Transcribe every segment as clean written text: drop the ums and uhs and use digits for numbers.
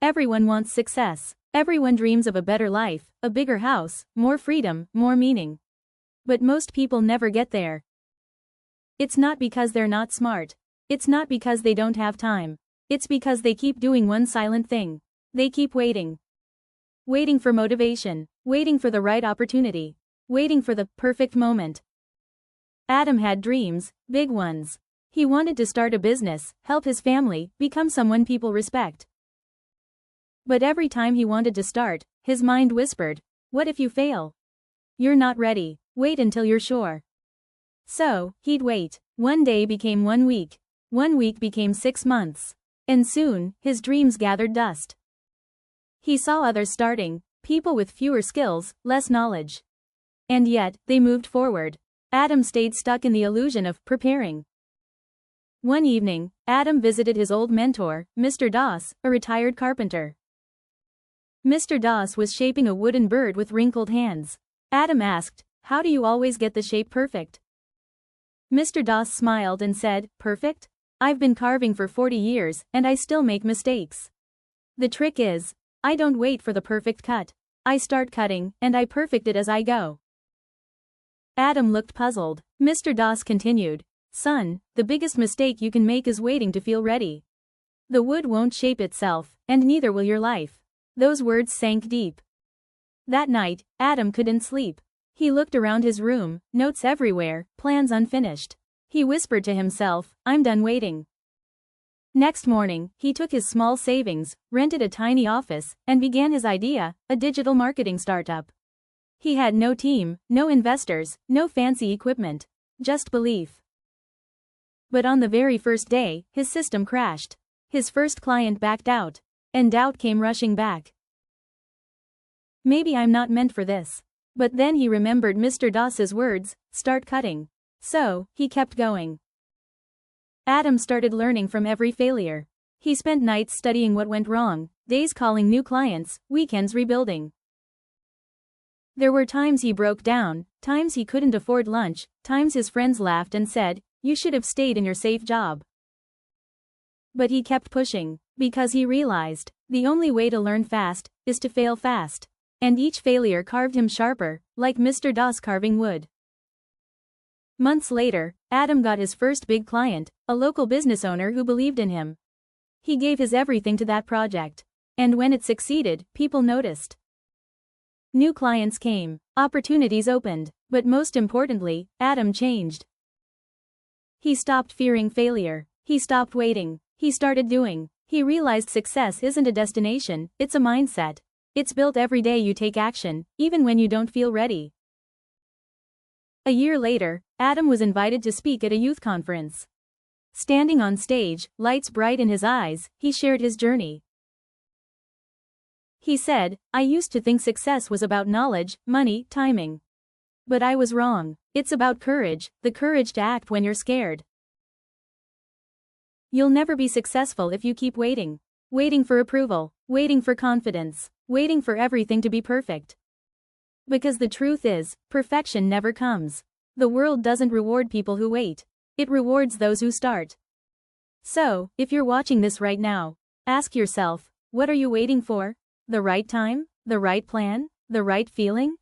Everyone wants success. Everyone dreams of a better life, a bigger house, more freedom, more meaning. But most people never get there. It's not because they're not smart. It's not because they don't have time. It's because they keep doing one silent thing. They keep waiting. Waiting for motivation. Waiting for the right opportunity. Waiting for the perfect moment. Adam had dreams, big ones. He wanted to start a business, help his family, become someone people respect. But every time he wanted to start, his mind whispered, "What if you fail? You're not ready. Wait until you're sure." So, he'd wait. One day became 1 week. 1 week became 6 months. And soon, his dreams gathered dust. He saw others starting, people with fewer skills, less knowledge. And yet, they moved forward. Adam stayed stuck in the illusion of preparing. One evening, Adam visited his old mentor, Mr. Doss, a retired carpenter. Mr. Doss was shaping a wooden bird with wrinkled hands. Adam asked, "How do you always get the shape perfect?" Mr. Doss smiled and said, "Perfect? I've been carving for 40 years, and I still make mistakes. The trick is, I don't wait for the perfect cut. I start cutting, and I perfect it as I go." Adam looked puzzled. Mr. Doss continued, "Son, the biggest mistake you can make is waiting to feel ready. The wood won't shape itself, and neither will your life." Those words sank deep. That night, Adam couldn't sleep. He looked around his room, notes everywhere, plans unfinished. He whispered to himself, "I'm done waiting." Next morning, he took his small savings, rented a tiny office, and began his idea, a digital marketing startup. He had no team, no investors, no fancy equipment. Just belief. But on the very first day, his system crashed. His first client backed out. And doubt came rushing back. Maybe I'm not meant for this. But then he remembered Mr. Doss's words, "Start cutting." So, he kept going. Adam started learning from every failure. He spent nights studying what went wrong, days calling new clients, weekends rebuilding. There were times he broke down, times he couldn't afford lunch, times his friends laughed and said, "You should have stayed in your safe job." But he kept pushing, because he realized, the only way to learn fast, is to fail fast. And each failure carved him sharper, like Mr. Doss carving wood. Months later, Adam got his first big client, a local business owner who believed in him. He gave his everything to that project. And when it succeeded, people noticed. New clients came, opportunities opened, but most importantly, Adam changed. He stopped fearing failure. He stopped waiting. He started doing. He realized success isn't a destination, it's a mindset. It's built every day you take action, even when you don't feel ready. A year later, Adam was invited to speak at a youth conference. Standing on stage, lights bright in his eyes, he shared his journey. He said, "I used to think success was about knowledge, money, timing. But I was wrong. It's about courage, the courage to act when you're scared." You'll never be successful if you keep waiting. Waiting for approval, waiting for confidence, waiting for everything to be perfect. Because the truth is, perfection never comes. The world doesn't reward people who wait. It rewards those who start. So, if you're watching this right now, ask yourself, what are you waiting for? The right time? The right plan? The right feeling?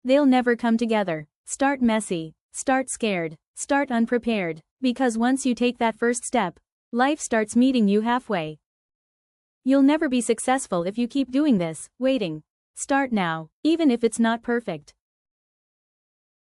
They'll never come together. Start messy. Start scared. Start unprepared. Because once you take that first step, life starts meeting you halfway. You'll never be successful if you keep doing this, waiting. Start now, even if it's not perfect.